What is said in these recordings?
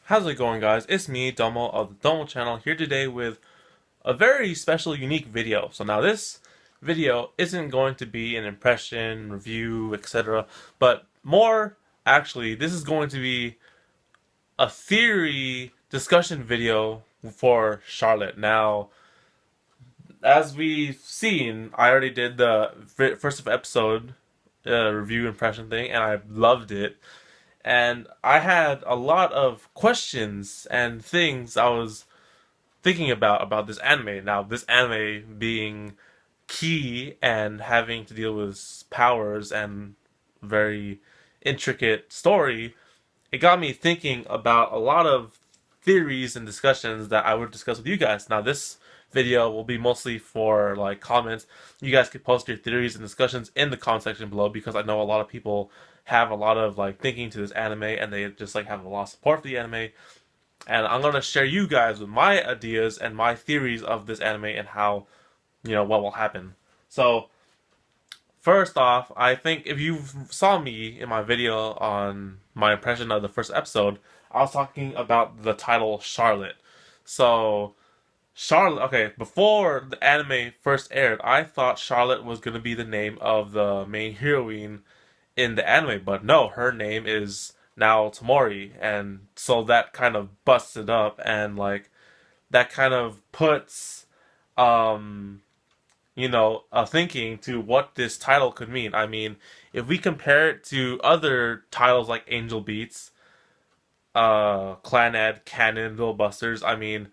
How's it going, guys? It's me, Domo of the Domo channel, here today with a very special, unique video. So now this video isn't going to be an impression, review, etc. But more, actually, this is going to be a theory discussion video for Charlotte. Now, as we've seen, I already did the first episode review impression thing, and I loved it. And I had a lot of questions and things I was thinking about this anime. Now, this anime being key and having to deal with powers and very intricate story, it got me thinking about a lot of theories and discussions that I would discuss with you guys. Now, this video will be mostly for like comments. You guys can post your theories and discussions in the comment section below because I know a lot of people have a lot of like thinking to this anime and they just like have a lot of support for the anime. And I'm gonna share you guys with my ideas and my theories of this anime and how, what will happen. So first off, I think if you saw me in my video on my impression of the first episode, I was talking about the title Charlotte. So Charlotte, okay, before the anime first aired, I thought Charlotte was gonna be the name of the main heroine in the anime, but no, her name is now Tamori, and so that kind of busts it up, and like that kind of puts um a thinking to what this title could mean. I mean, if we compare it to other titles like Angel Beats, Clanad, Canon, Little Busters, I mean,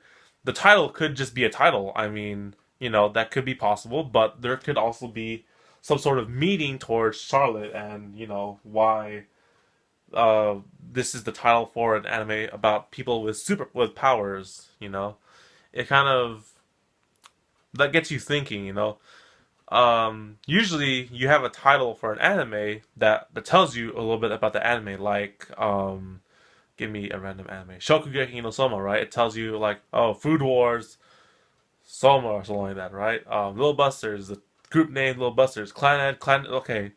the title could just be a title. I mean, that could be possible, but there could also be some sort of meaning towards Charlotte and, why this is the title for an anime about people with powers, It kind of that gets you thinking, Usually you have a title for an anime that tells you a little bit about the anime, like give me a random anime. Shokugeki no Soma, right? It tells you like, oh, Food Wars, Soma or something like that, right? Little Busters, the group name Little Busters, Clan. Okay,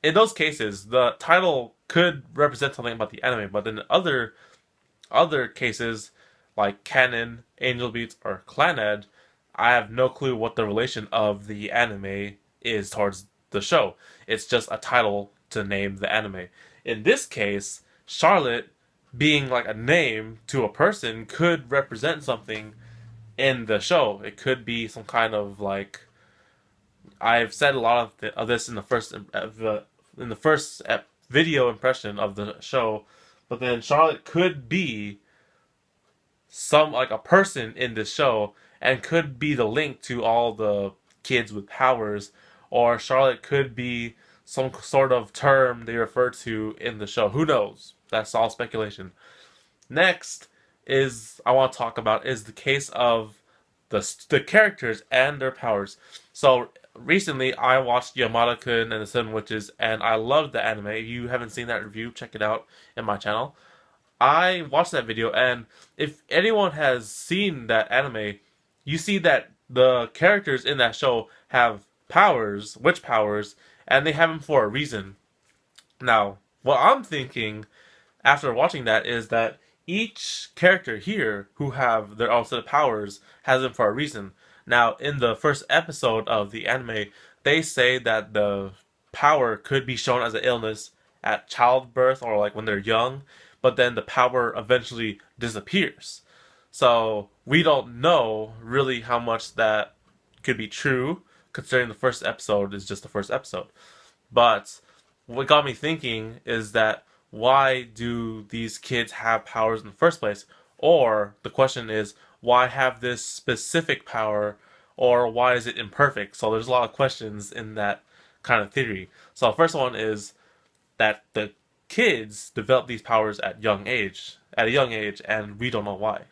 in those cases, the title could represent something about the anime, but in other cases, like Canon, Angel Beats, or Claned, I have no clue what the relation of the anime is towards the show. It's just a title to name the anime. In this case, Charlotte being like a name to a person could represent something in the show. It could be some kind of like I've said a lot of this in the first video impression of the show, but then Charlotte could be some like a person in this show and could be the link to all the kids with powers, or Charlotte could be some sort of term they refer to in the show. Who knows? That's all speculation. Next is I want to talk about is the case of the characters and their powers. So recently I watched Yamada-kun and the Seven Witches and I loved the anime. If you haven't seen that review, check it out in my channel. I watched that video, and if anyone has seen that anime, you see that the characters in that show have powers, witch powers, and they have them for a reason. Now, what I'm thinking after watching that is that each character here who have their own set of powers has them for a reason. Now, in the first episode of the anime, they say that the power could be shown as an illness at childbirth or like when they're young, but then the power eventually disappears. So we don't know really how much that could be true, considering the first episode is just the first episode. But what got me thinking is that why do these kids have powers in the first place? Or the question is, why have this specific power, or why is it imperfect? So there's a lot of questions in that kind of theory. So the first one is that the kids develop these powers at a young age, and we don't know why.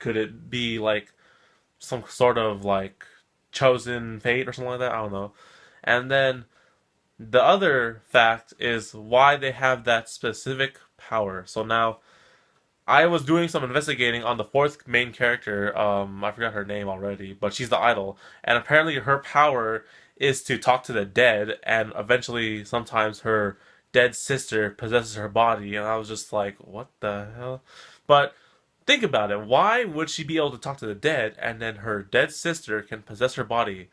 Could it be like some sort of like chosen fate or something like that? I don't know. And then the other fact is why they have that specific power. So now I was doing some investigating on the fourth main character. I forgot her name already, but she's the idol, and apparently her power is to talk to the dead, and eventually, sometimes her dead sister possesses her body, and I was just like, what the hell? But think about it. Why would she be able to talk to the dead, and then her dead sister can possess her body?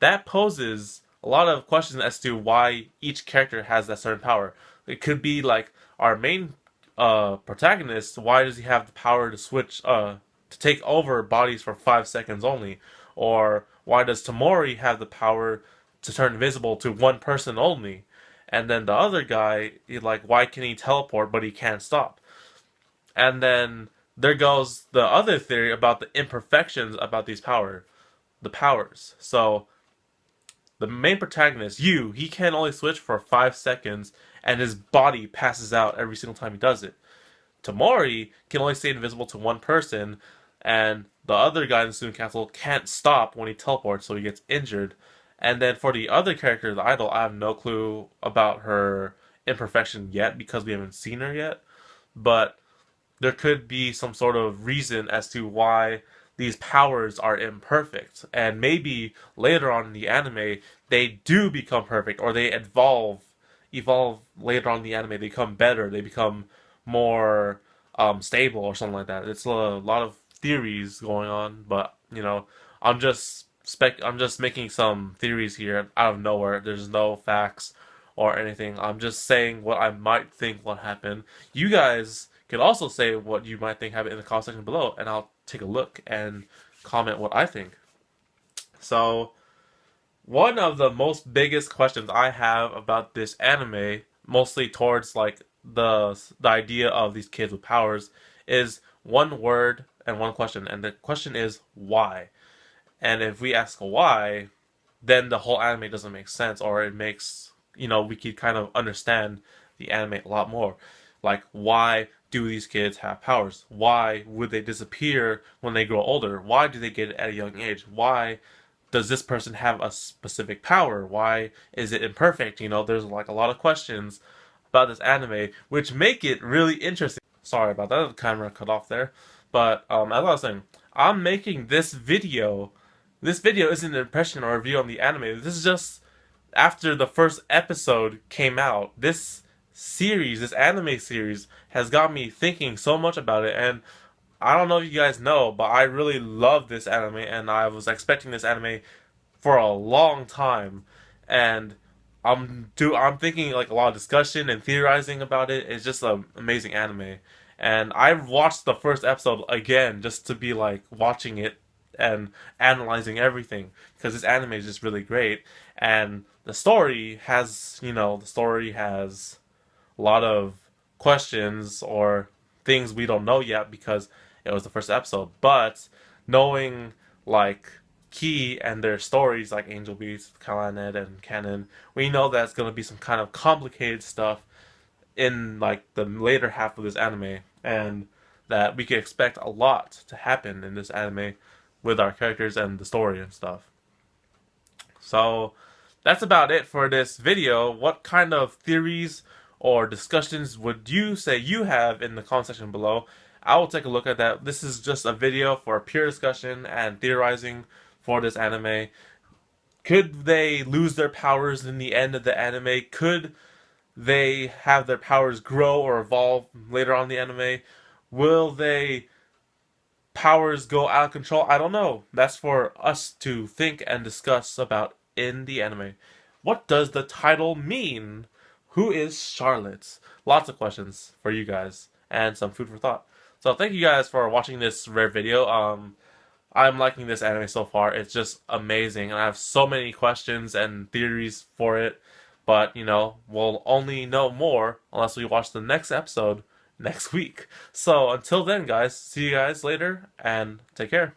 That poses a lot of questions as to why each character has that certain power. It could be like our main protagonist. Why does he have the power to switch to take over bodies for 5 seconds only? Or why does Tamori have the power to turn invisible to one person only? And then the other guy, like, why can he teleport but he can't stop? And then there goes the other theory about the imperfections about the powers. So the main protagonist, he can only switch for 5 seconds, and his body passes out every single time he does it. Tamori can only stay invisible to one person, and the other guy in the student council can't stop when he teleports, so he gets injured. And then for the other character, the idol, I have no clue about her imperfection yet because we haven't seen her yet. But there could be some sort of reason as to why these powers are imperfect. And maybe later on in the anime, they do become perfect, or they evolve later on in the anime. They become better. They become more stable or something like that. It's a lot of theories going on, but I'm just I'm just making some theories here out of nowhere. There's no facts or anything. I'm just saying what I might think will happen. You guys can also say what you might think happened in the comment section below, and I'll take a look and comment what I think. So, one of the most biggest questions I have about this anime, mostly towards like the idea of these kids with powers, is one word and one question, and the question is why. And if we ask why, then the whole anime doesn't make sense, or it makes we could kind of understand the anime a lot more. Like, why do these kids have powers? Why would they disappear when they grow older? Why do they get it at a young age? Why does this person have a specific power? Why is it imperfect? There's like a lot of questions about this anime, which make it really interesting. Sorry about that, the camera cut off there. But as I was saying, I'm making this video. This video isn't an impression or a review on the anime. This is just after the first episode came out. This anime series, has got me thinking so much about it, and I don't know if you guys know, but I really love this anime, and I was expecting this anime for a long time, and I'm thinking like a lot of discussion and theorizing about it. It's just an amazing anime, and I watched the first episode again just to be like watching it and analyzing everything because this anime is just really great, and the story has a lot of questions or things we don't know yet because it was the first episode. But knowing like Key and their stories, like Angel Beats, Kalanet, and Canon, we know that it's gonna be some kind of complicated stuff in like the later half of this anime, and that we can expect a lot to happen in this anime with our characters and the story and stuff. So that's about it for this video. What kind of theories or discussions would you say you have in the comment section below? I will take a look at that. This is just a video for pure discussion and theorizing for this anime. Could they lose their powers in the end of the anime? Could they have their powers grow or evolve later on in the anime? Will they powers go out of control? I don't know. That's for us to think and discuss about in the anime. What does the title mean? Who is Charlotte? Lots of questions for you guys and some food for thought. So thank you guys for watching this rare video. I'm liking this anime so far. It's just amazing, and I have so many questions and theories for it. But we'll only know more unless we watch the next episode next week. So until then, guys, see you guys later and take care.